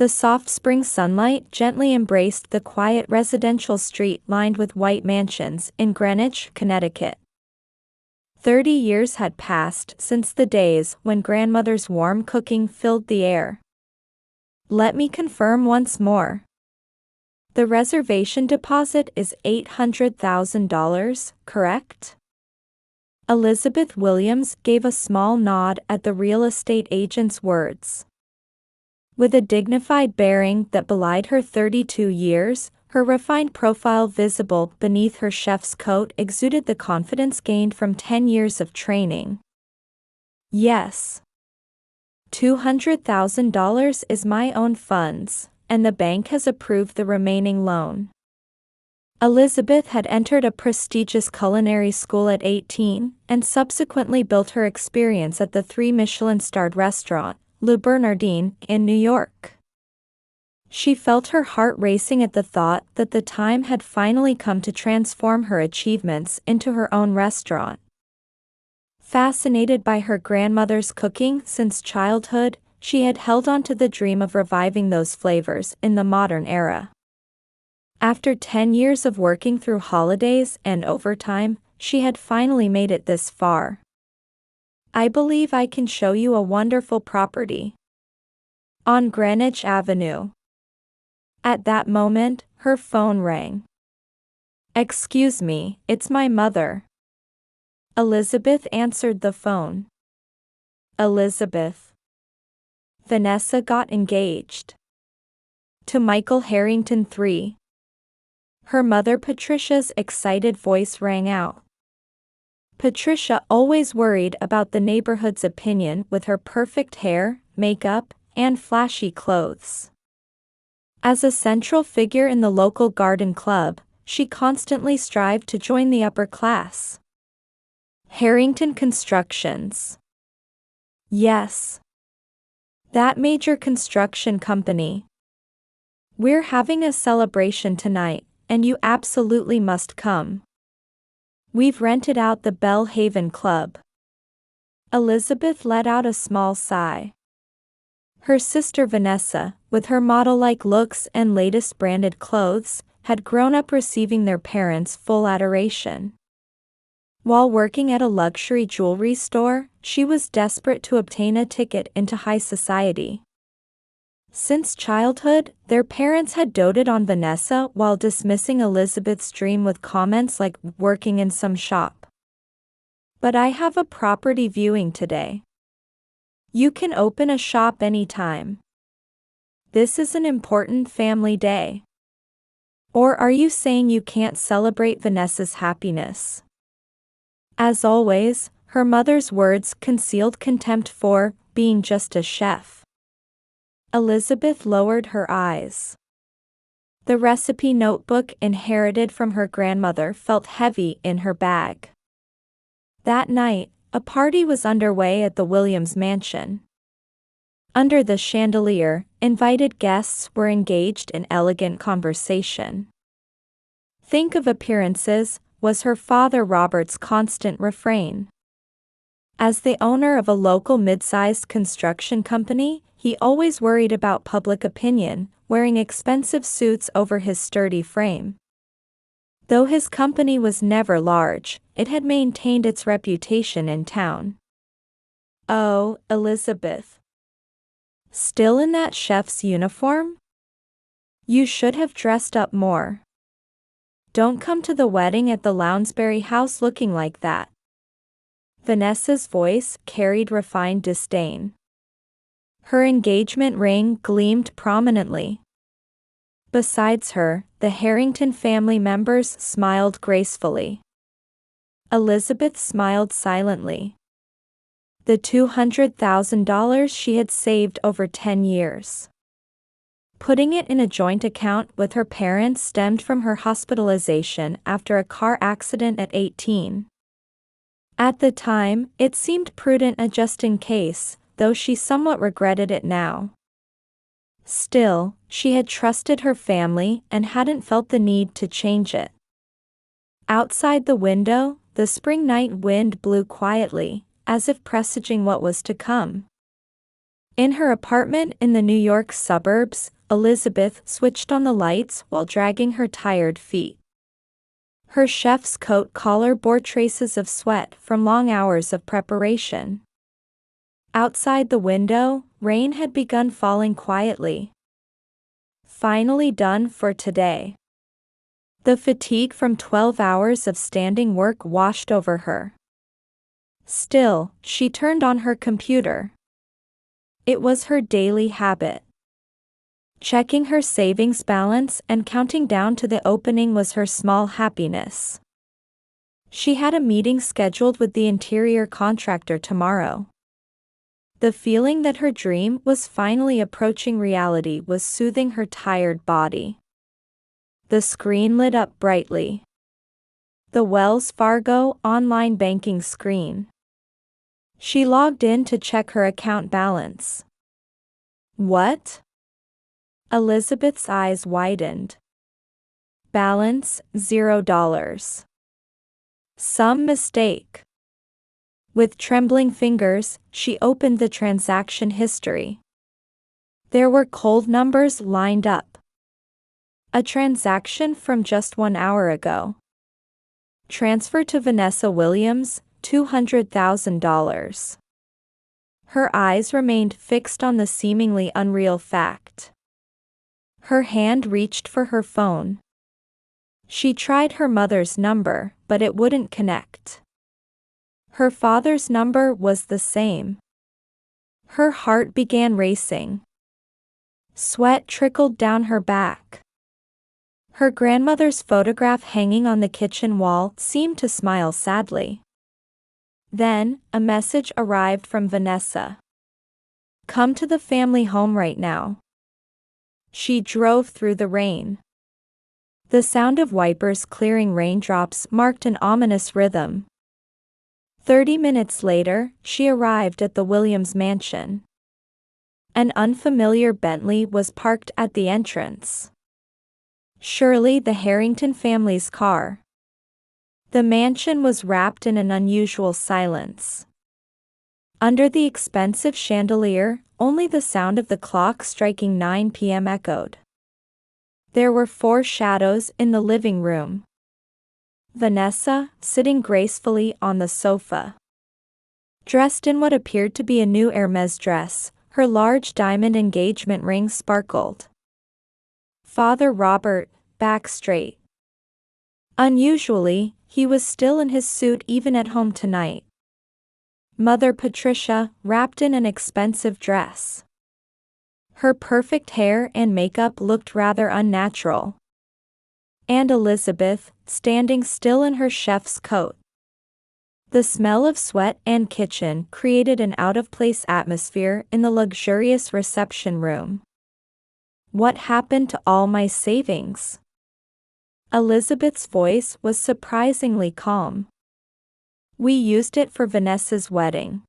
The soft spring sunlight gently embraced the quiet residential street lined with white mansions in Greenwich, Connecticut. 30 years had passed since the days when grandmother's warm cooking filled the air. Let me confirm once more. The reservation deposit is $800,000, correct? Elizabeth Williams gave a small nod at the real estate agent's words. With a dignified bearing that belied her 32 years, her refined profile visible beneath her chef's coat exuded the confidence gained from 10 years of training. Yes. $200,000 is my own funds, and the bank has approved the remaining loan. Elizabeth had entered a prestigious culinary school at 18, and subsequently built her experience at the 3 Michelin-starred restaurant, Le Bernardin, in New York. She felt her heart racing at the thought that the time had finally come to transform her achievements into her own restaurant. Fascinated by her grandmother's cooking since childhood, she had held on to the dream of reviving those flavors in the modern era. After 10 years of working through holidays and overtime, she had finally made it this far. I believe I can show you a wonderful property. On Greenwich Avenue. At that moment, her phone rang. Excuse me, it's my mother. Elizabeth answered the phone. Elizabeth. Vanessa got engaged. To Michael Harrington III. Her mother Patricia's excited voice rang out. Patricia always worried about the neighborhood's opinion with her perfect hair, makeup, and flashy clothes. As a central figure in the local garden club, she constantly strived to join the upper class. Harrington Constructions. Yes. That major construction company. We're having a celebration tonight, and you absolutely must come. We've rented out the Belle Haven Club. Elizabeth let out a small sigh. Her sister Vanessa, with her model-like looks and latest branded clothes, had grown up receiving their parents' full adoration. While working at a luxury jewelry store, she was desperate to obtain a ticket into high society. Since childhood, their parents had doted on Vanessa while dismissing Elizabeth's dream with comments like working in some shop. But I have a property viewing today. You can open a shop anytime. This is an important family day. Or are you saying you can't celebrate Vanessa's happiness? As always, her mother's words concealed contempt for being just a chef. Elizabeth lowered her eyes. The recipe notebook inherited from her grandmother felt heavy in her bag. That night, a party was underway at the Williams mansion. Under the chandelier, invited guests were engaged in elegant conversation. Think of appearances, was her father Robert's constant refrain. As the owner of a local mid-sized construction company, he always worried about public opinion, wearing expensive suits over his sturdy frame. Though his company was never large, it had maintained its reputation in town. Oh, Elizabeth. Still in that chef's uniform? You should have dressed up more. Don't come to the wedding at the Lounsbury house looking like that. Vanessa's voice carried refined disdain. Her engagement ring gleamed prominently. Besides her, the Harrington family members smiled gracefully. Elizabeth smiled silently. The $200,000 she had saved over 10 years. Putting it in a joint account with her parents stemmed from her hospitalization after a car accident at 18. At the time, it seemed prudent just in case, though she somewhat regretted it now. Still, she had trusted her family and hadn't felt the need to change it. Outside the window, the spring night wind blew quietly, as if presaging what was to come. In her apartment in the New York suburbs, Elizabeth switched on the lights while dragging her tired feet. Her chef's coat collar bore traces of sweat from long hours of preparation. Outside the window, rain had begun falling quietly. Finally done for today. The fatigue from 12 hours of standing work washed over her. Still, she turned on her computer. It was her daily habit. Checking her savings balance and counting down to the opening was her small happiness. She had a meeting scheduled with the interior contractor tomorrow. The feeling that her dream was finally approaching reality was soothing her tired body. The screen lit up brightly. The Wells Fargo online banking screen. She logged in to check her account balance. What? Elizabeth's eyes widened. Balance, $0. Some mistake. With trembling fingers, she opened the transaction history. There were cold numbers lined up. A transaction from just 1 hour ago. Transfer to Vanessa Williams, $200,000. Her eyes remained fixed on the seemingly unreal fact. Her hand reached for her phone. She tried her mother's number, but it wouldn't connect. Her father's number was the same. Her heart began racing. Sweat trickled down her back. Her grandmother's photograph hanging on the kitchen wall seemed to smile sadly. Then, a message arrived from Vanessa. Come to the family home right now. She drove through the rain. The sound of wipers clearing raindrops marked an ominous rhythm. 30 minutes later, she arrived at the Williams mansion. An unfamiliar Bentley was parked at the entrance. Surely the Harrington family's car. The mansion was wrapped in an unusual silence. Under the expensive chandelier, only the sound of the clock striking 9 p.m. echoed. There were 4 shadows in the living room. Vanessa, sitting gracefully on the sofa. Dressed in what appeared to be a new Hermès dress, her large diamond engagement ring sparkled. Father Robert, back straight. Unusually, he was still in his suit even at home tonight. Mother Patricia, wrapped in an expensive dress. Her perfect hair and makeup looked rather unnatural. And Elizabeth, standing still in her chef's coat. The smell of sweat and kitchen created an out-of-place atmosphere in the luxurious reception room. What happened to all my savings? Elizabeth's voice was surprisingly calm. We used it for Vanessa's wedding.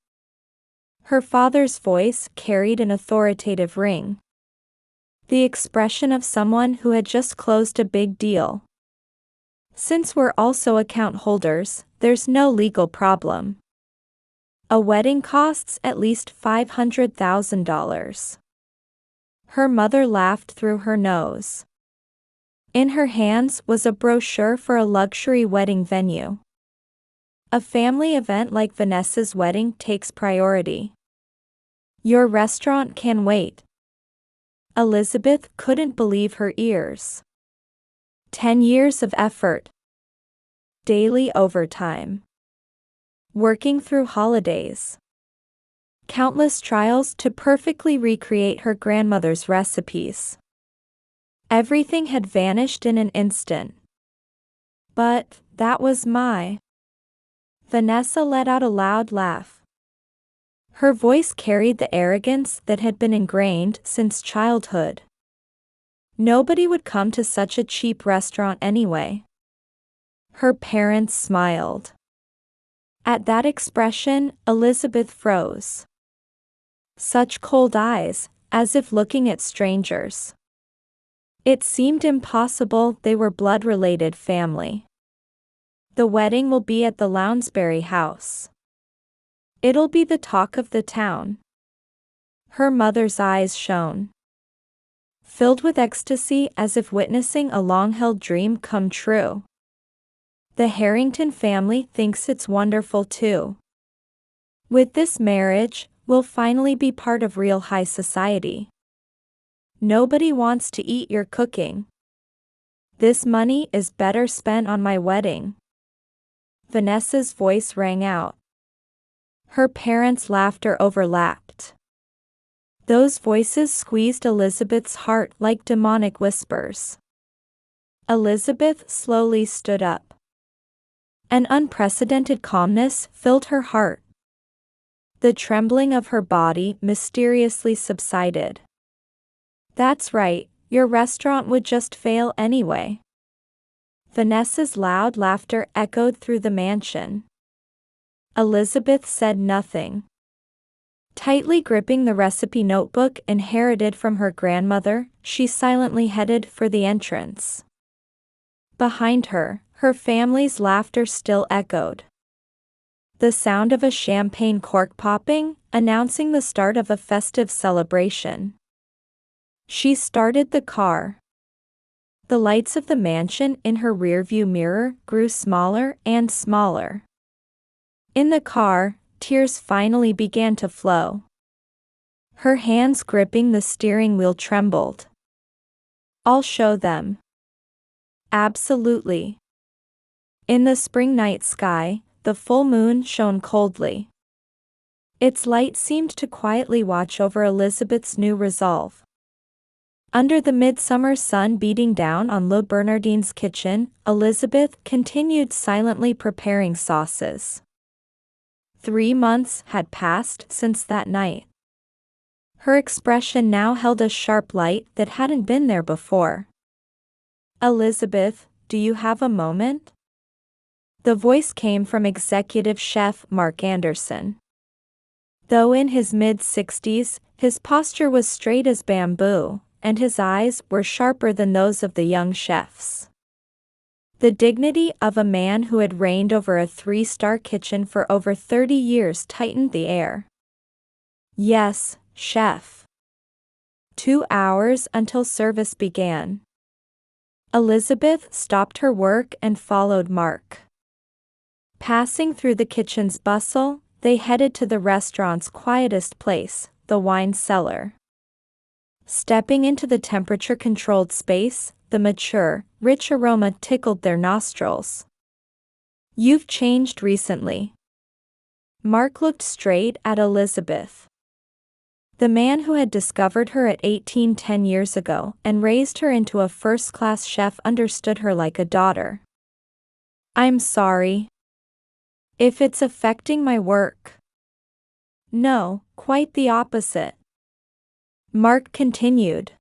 Her father's voice carried an authoritative ring. The expression of someone who had just closed a big deal. Since we're also account holders, there's no legal problem. A wedding costs at least $500,000. Her mother laughed through her nose. In her hands was a brochure for a luxury wedding venue. A family event like Vanessa's wedding takes priority. Your restaurant can wait. Elizabeth couldn't believe her ears. 10 years of effort. Daily overtime. Working through holidays. Countless trials to perfectly recreate her grandmother's recipes. Everything had vanished in an instant. But that was my... Vanessa let out a loud laugh. Her voice carried the arrogance that had been ingrained since childhood. Nobody would come to such a cheap restaurant anyway. Her parents smiled. At that expression, Elizabeth froze. Such cold eyes, as if looking at strangers. It seemed impossible they were blood-related family. The wedding will be at the Lounsbury house. It'll be the talk of the town. Her mother's eyes shone, filled with ecstasy as if witnessing a long-held dream come true. The Harrington family thinks it's wonderful too. With this marriage, we'll finally be part of real high society. Nobody wants to eat your cooking. This money is better spent on my wedding. Vanessa's voice rang out. Her parents' laughter overlapped. Those voices squeezed Elizabeth's heart like demonic whispers. Elizabeth slowly stood up. An unprecedented calmness filled her heart. The trembling of her body mysteriously subsided. That's right, your restaurant would just fail anyway. Vanessa's loud laughter echoed through the mansion. Elizabeth said nothing. Tightly gripping the recipe notebook inherited from her grandmother, she silently headed for the entrance. Behind her, her family's laughter still echoed. The sound of a champagne cork popping, announcing the start of a festive celebration. She started the car. The lights of the mansion in her rearview mirror grew smaller and smaller. In the car, tears finally began to flow. Her hands gripping the steering wheel trembled. I'll show them. Absolutely. In the spring night sky, the full moon shone coldly. Its light seemed to quietly watch over Elizabeth's new resolve. Under the midsummer sun beating down on Le Bernardine's kitchen, Elizabeth continued silently preparing sauces. 3 months had passed since that night. Her expression now held a sharp light that hadn't been there before. Elizabeth, do you have a moment? The voice came from executive chef Mark Anderson. Though in his mid-60s, his posture was straight as bamboo, and his eyes were sharper than those of the young chefs. The dignity of a man who had reigned over a 3-star kitchen for over 30 years tightened the air. Yes, chef. 2 hours until service began. Elizabeth stopped her work and followed Mark. Passing through the kitchen's bustle, they headed to the restaurant's quietest place, the wine cellar. Stepping into the temperature-controlled space, the mature, rich aroma tickled their nostrils. You've changed recently. Mark looked straight at Elizabeth. The man who had discovered her at 18 10 years ago and raised her into a first-class chef understood her like a daughter. I'm sorry. If it's affecting my work. No, quite the opposite. Mark continued.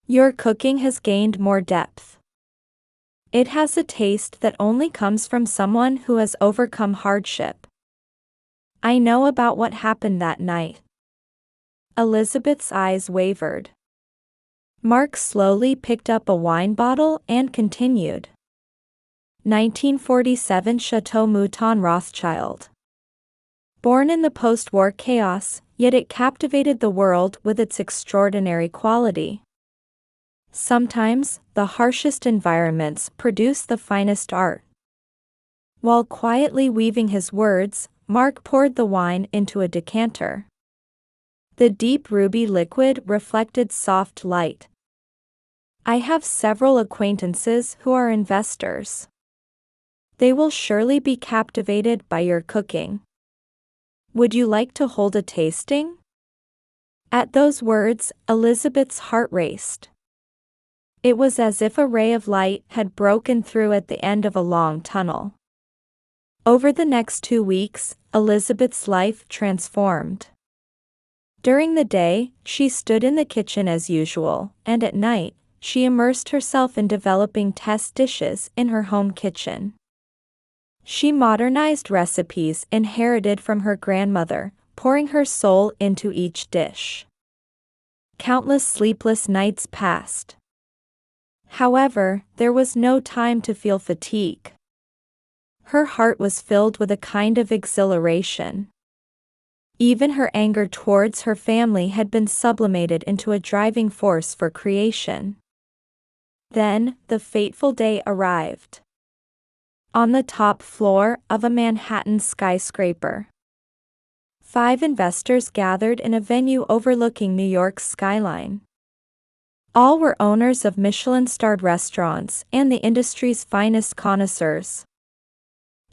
Your cooking has gained more depth. It has a taste that only comes from someone who has overcome hardship. I know about what happened that night. Elizabeth's eyes wavered. Mark slowly picked up a wine bottle and continued. 1947 Chateau Mouton Rothschild. Born in the post-war chaos, yet it captivated the world with its extraordinary quality. Sometimes, the harshest environments produce the finest art. While quietly weaving his words, Mark poured the wine into a decanter. The deep ruby liquid reflected soft light. I have several acquaintances who are investors. They will surely be captivated by your cooking. Would you like to hold a tasting? At those words, Elizabeth's heart raced. It was as if a ray of light had broken through at the end of a long tunnel. Over the next 2 weeks, Elizabeth's life transformed. During the day, she stood in the kitchen as usual, and at night, she immersed herself in developing test dishes in her home kitchen. She modernized recipes inherited from her grandmother, pouring her soul into each dish. Countless sleepless nights passed. However, there was no time to feel fatigue. Her heart was filled with a kind of exhilaration. Even her anger towards her family had been sublimated into a driving force for creation. Then, the fateful day arrived. On the top floor of a Manhattan skyscraper, 5 investors gathered in a venue overlooking New York's skyline. All were owners of Michelin-starred restaurants and the industry's finest connoisseurs.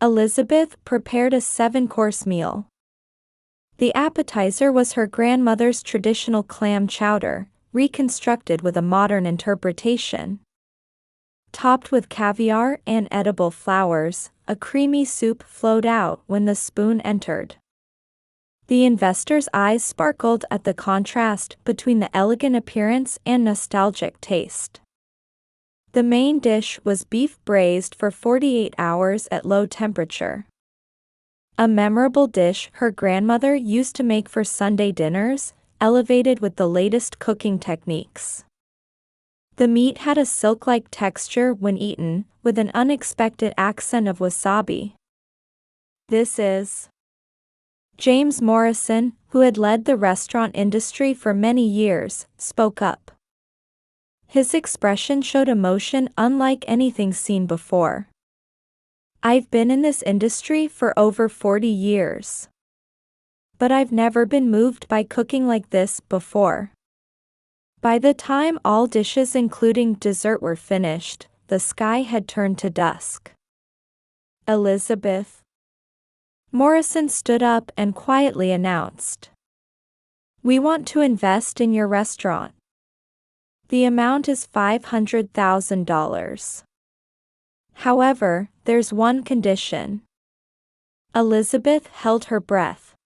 Elizabeth prepared a 7-course meal. The appetizer was her grandmother's traditional clam chowder, reconstructed with a modern interpretation. Topped with caviar and edible flowers, a creamy soup flowed out when the spoon entered. The investors' eyes sparkled at the contrast between the elegant appearance and nostalgic taste. The main dish was beef braised for 48 hours at low temperature. A memorable dish her grandmother used to make for Sunday dinners, elevated with the latest cooking techniques. The meat had a silk-like texture when eaten, with an unexpected accent of wasabi. This is James Morrison, who had led the restaurant industry for many years, spoke up. His expression showed emotion unlike anything seen before. "I've been in this industry for over 40 years. But I've never been moved by cooking like this before." By the time all dishes including dessert were finished, the sky had turned to dusk. "Elizabeth." Morrison stood up and quietly announced, "We want to invest in your restaurant. The amount is $500,000. However, there's one condition." Elizabeth held her breath.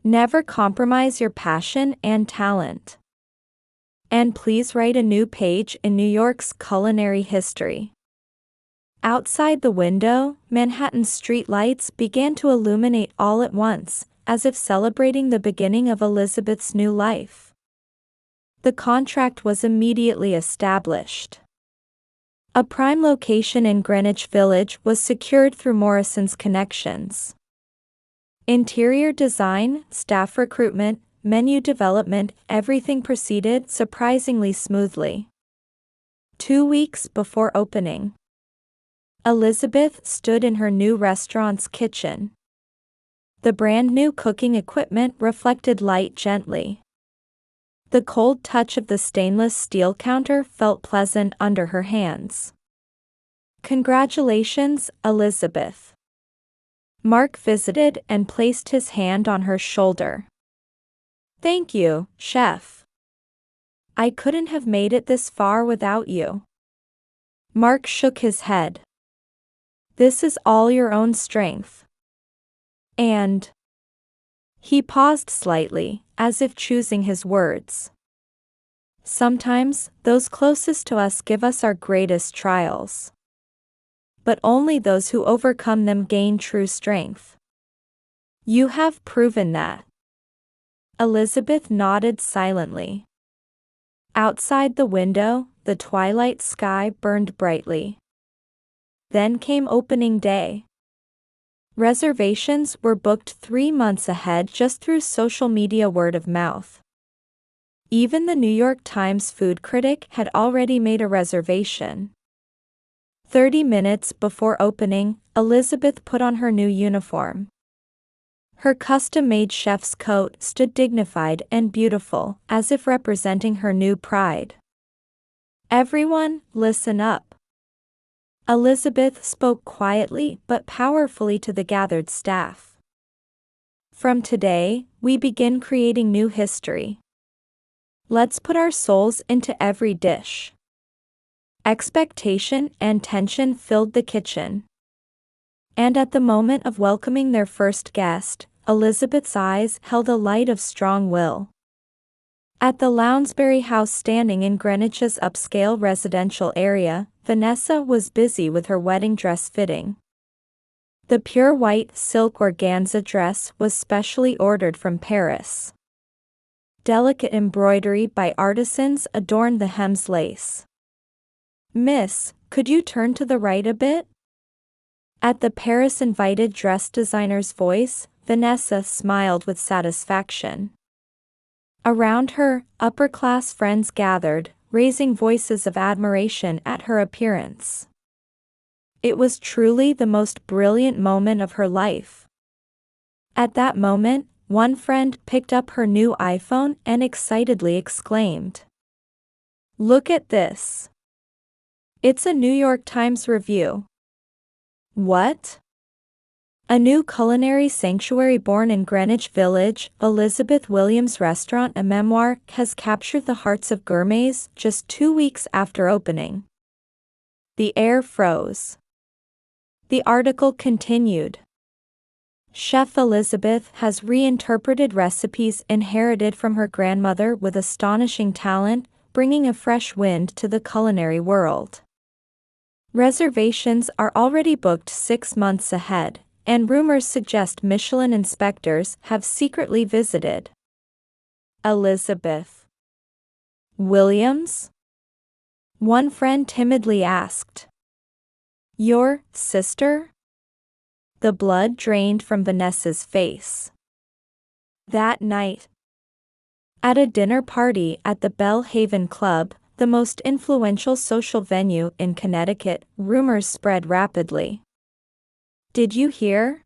"Never compromise your passion and talent. And please write a new page in New York's culinary history." Outside the window, Manhattan's street lights began to illuminate all at once, as if celebrating the beginning of Elizabeth's new life. The contract was immediately established. A prime location in Greenwich Village was secured through Morrison's connections. Interior design, staff recruitment, menu development, everything proceeded surprisingly smoothly. 2 weeks before opening, Elizabeth stood in her new restaurant's kitchen. The brand new cooking equipment reflected light gently. The cold touch of the stainless steel counter felt pleasant under her hands. "Congratulations, Elizabeth." Mark visited and placed his hand on her shoulder. "Thank you, Chef. I couldn't have made it this far without you." Mark shook his head. "This is all your own strength." And he paused slightly, as if choosing his words. "Sometimes, those closest to us give us our greatest trials. But only those who overcome them gain true strength. You have proven that." Elizabeth nodded silently. Outside the window, the twilight sky burned brightly. Then came opening day. Reservations were booked 3 months ahead just through social media word of mouth. Even the New York Times food critic had already made a reservation. 30 minutes before opening, Elizabeth put on her new uniform. Her custom-made chef's coat stood dignified and beautiful, as if representing her new pride. "Everyone, listen up." Elizabeth spoke quietly but powerfully to the gathered staff. "From today, we begin creating new history. Let's put our souls into every dish." Expectation and tension filled the kitchen. And at the moment of welcoming their first guest, Elizabeth's eyes held a light of strong will. At the Lounsbury House standing in Greenwich's upscale residential area, Vanessa was busy with her wedding dress fitting. The pure white silk organza dress was specially ordered from Paris. Delicate embroidery by artisans adorned the hem's lace. "Miss, could you turn to the right a bit?" At the Paris-invited dress designer's voice, Vanessa smiled with satisfaction. Around her, upper-class friends gathered, raising voices of admiration at her appearance. It was truly the most brilliant moment of her life. At that moment, one friend picked up her new iPhone and excitedly exclaimed, "Look at this! It's a New York Times review." "What?" "A new culinary sanctuary born in Greenwich Village, Elizabeth Williams Restaurant, a memoir, has captured the hearts of gourmets just 2 weeks after opening." The air froze. The article continued. Chef Elizabeth has reinterpreted recipes inherited from her grandmother with astonishing talent, bringing a fresh wind to the culinary world. Reservations are already booked 6 months ahead, and rumors suggest Michelin inspectors have secretly visited. Elizabeth Williams? One friend timidly asked. "Your sister?" The blood drained from Vanessa's face. That night, at a dinner party at the Belle Haven Club, the most influential social venue in Connecticut, rumors spread rapidly. "Did you hear?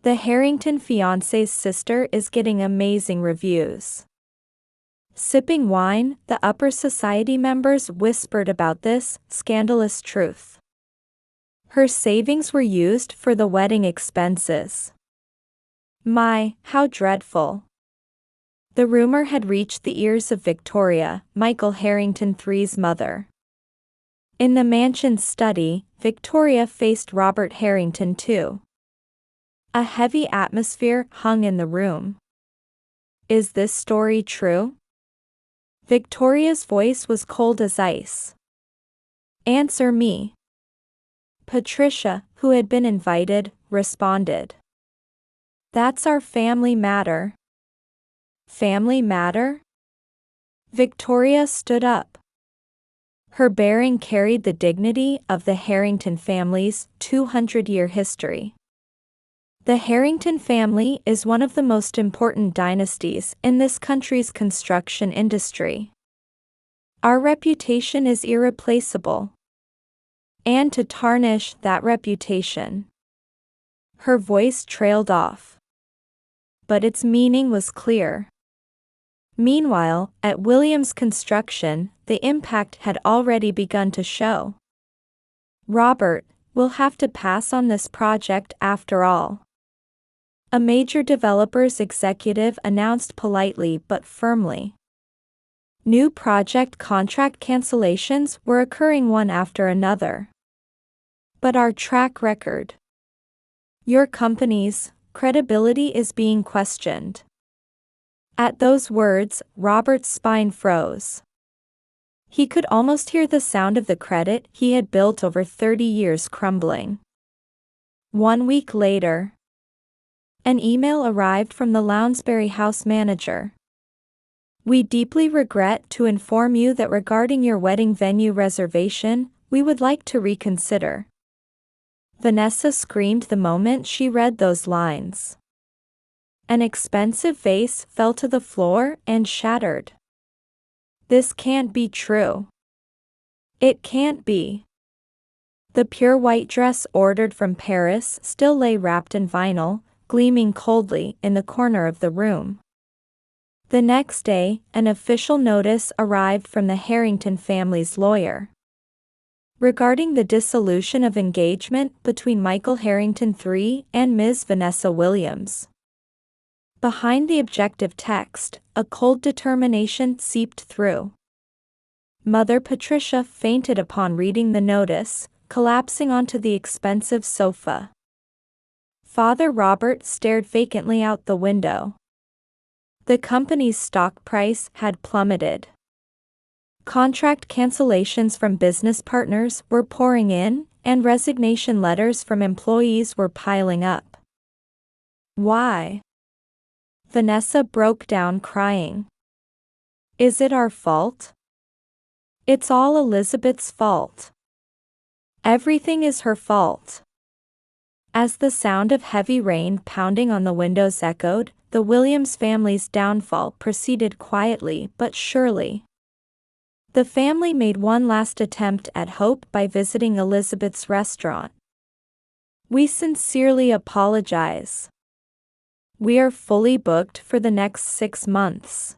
The Harrington fiancé's sister is getting amazing reviews." Sipping wine, the upper society members whispered about this scandalous truth. Her savings were used for the wedding expenses. My, how dreadful. The rumor had reached the ears of Victoria, Michael Harrington III's mother. In the mansion's study, Victoria faced Robert Harrington II. A heavy atmosphere hung in the room. "Is this story true?" Victoria's voice was cold as ice. "Answer me." Patricia, who had been invited, responded. "That's our family matter." "Family matter?" Victoria stood up. Her bearing carried the dignity of the Harrington family's 200-year history. The Harrington family is one of the most important dynasties in this country's construction industry. Our reputation is irreplaceable. And to tarnish that reputation. Her voice trailed off. But its meaning was clear. Meanwhile, at Williams Construction, the impact had already begun to show. "Robert, we'll have to pass on this project after all," a major developer's executive announced politely but firmly. New project contract cancellations were occurring one after another. "But our track record, your company's credibility is being questioned." At those words, Robert's spine froze. He could almost hear the sound of the credit he had built over 30 years crumbling. 1 week later, an email arrived from the Lounsbury House manager. "We deeply regret to inform you that regarding your wedding venue reservation, we would like to reconsider." Vanessa screamed the moment she read those lines. An expensive vase fell to the floor and shattered. This can't be true. It can't be. The pure white dress ordered from Paris still lay wrapped in vinyl, gleaming coldly in the corner of the room. The next day, an official notice arrived from the Harrington family's lawyer regarding the dissolution of engagement between Michael Harrington III and Ms. Vanessa Williams. Behind the objective text, a cold determination seeped through. Mother Patricia fainted upon reading the notice, collapsing onto the expensive sofa. Father Robert stared vacantly out the window. The company's stock price had plummeted. Contract cancellations from business partners were pouring in, and resignation letters from employees were piling up. Why? Vanessa broke down crying. Is it our fault? It's all Elizabeth's fault. Everything is her fault. As the sound of heavy rain pounding on the windows echoed, the Williams family's downfall proceeded quietly but surely. The family made one last attempt at hope by visiting Elizabeth's restaurant. "We sincerely apologize. We are fully booked for the next 6 months."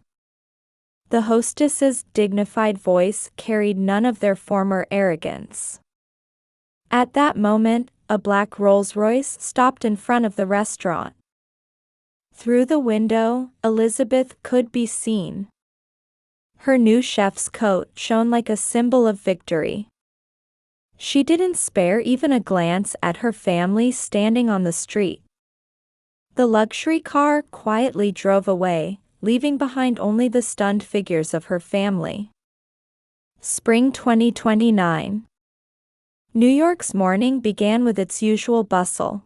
The hostess's dignified voice carried none of their former arrogance. At that moment, a black Rolls-Royce stopped in front of the restaurant. Through the window, Elizabeth could be seen. Her new chef's coat shone like a symbol of victory. She didn't spare even a glance at her family standing on the street. The luxury car quietly drove away, leaving behind only the stunned figures of her family. Spring 2029. New York's morning began with its usual bustle.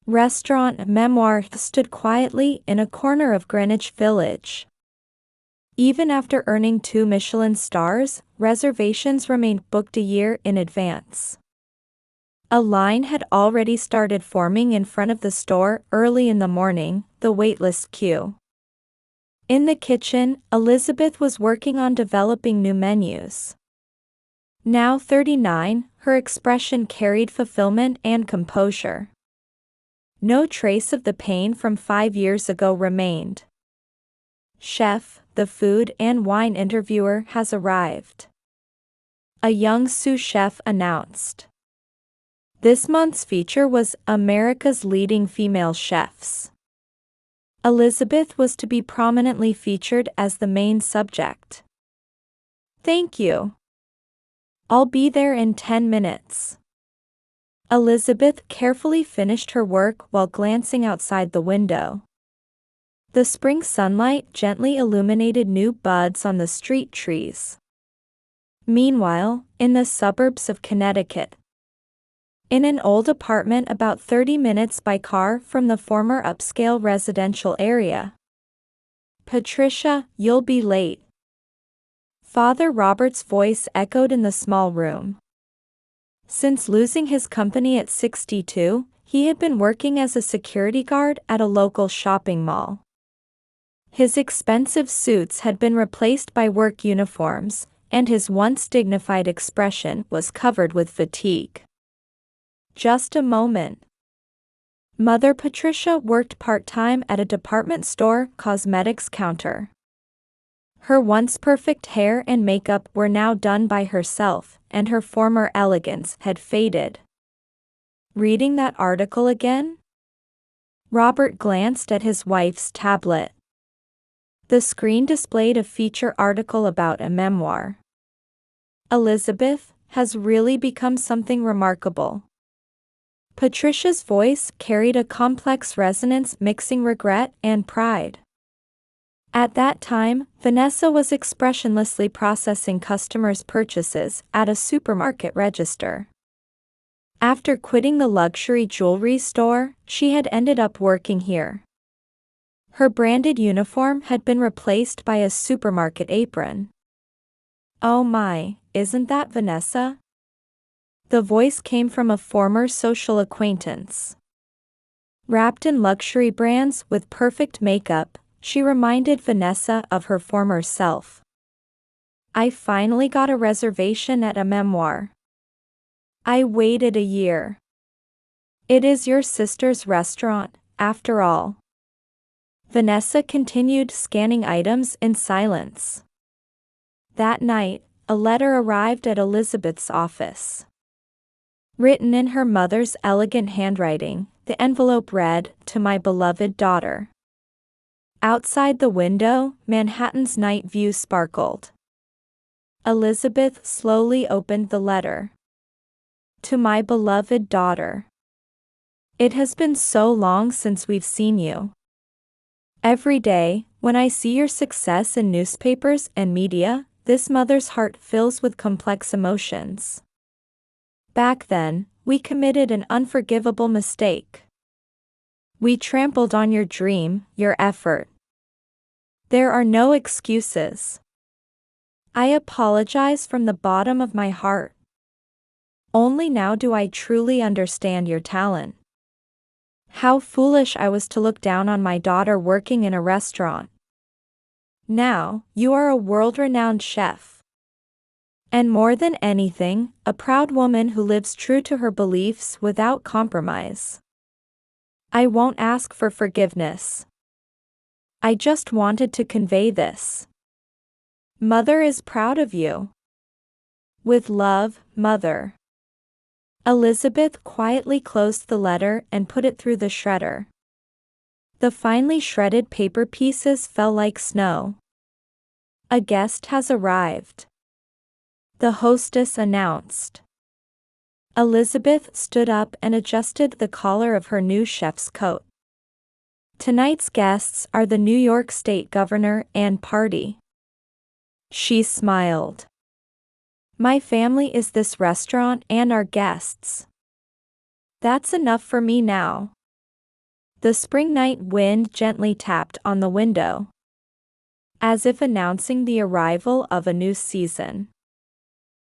Restaurant Memoir stood quietly in a corner of Greenwich Village. Even after earning 2 Michelin stars, reservations remained booked a year in advance. A line had already started forming in front of the store early in the morning, the waitlist queue. In the kitchen, Elizabeth was working on developing new menus. Now 39, her expression carried fulfillment and composure. No trace of the pain from 5 years ago remained. "Chef, the food and wine interviewer has arrived," a young sous chef announced. This month's feature was America's Leading Female Chefs. Elizabeth was to be prominently featured as the main subject. "Thank you. I'll be there in 10 minutes." Elizabeth carefully finished her work while glancing outside the window. The spring sunlight gently illuminated new buds on the street trees. Meanwhile, in the suburbs of Connecticut, in an old apartment about 30 minutes by car from the former upscale residential area. "Patricia, you'll be late." Father Robert's voice echoed in the small room. Since losing his company at 62, he had been working as a security guard at a local shopping mall. His expensive suits had been replaced by work uniforms, and his once dignified expression was covered with fatigue. "Just a moment." Mother Patricia worked part-time at a department store cosmetics counter. Her once perfect hair and makeup were now done by herself, and her former elegance had faded. "Reading that article again?" Robert glanced at his wife's tablet. The screen displayed a feature article about a memoir. "Elizabeth has really become something remarkable." Patricia's voice carried a complex resonance mixing regret and pride. At that time, Vanessa was expressionlessly processing customers' purchases at a supermarket register. After quitting the luxury jewelry store, she had ended up working here. Her branded uniform had been replaced by a supermarket apron. "Oh my, isn't that Vanessa?" The voice came from a former social acquaintance. Wrapped in luxury brands with perfect makeup, she reminded Vanessa of her former self. "I finally got a reservation at a memoir. I waited a year. It is your sister's restaurant, after all." Vanessa continued scanning items in silence. That night, a letter arrived at Elizabeth's office. Written in her mother's elegant handwriting, the envelope read, "To my beloved daughter." Outside the window, Manhattan's night view sparkled. Elizabeth slowly opened the letter. "To my beloved daughter. It has been so long since we've seen you. Every day, when I see your success in newspapers and media, this mother's heart fills with complex emotions. Back then, we committed an unforgivable mistake. We trampled on your dream, your effort. There are no excuses. I apologize from the bottom of my heart. Only now do I truly understand your talent. How foolish I was to look down on my daughter working in a restaurant. Now, you are a world-renowned chef. And more than anything, a proud woman who lives true to her beliefs without compromise. I won't ask for forgiveness. I just wanted to convey this. Mother is proud of you. With love, Mother. Elizabeth quietly closed the letter and put it through the shredder. The finely shredded paper pieces fell like snow. A guest has arrived, the hostess announced. Elizabeth stood up and adjusted the collar of her new chef's coat. Tonight's guests are the New York State Governor and party. She smiled. My family is this restaurant and our guests. That's enough for me now. The spring night wind gently tapped on the window, as if announcing the arrival of a new season.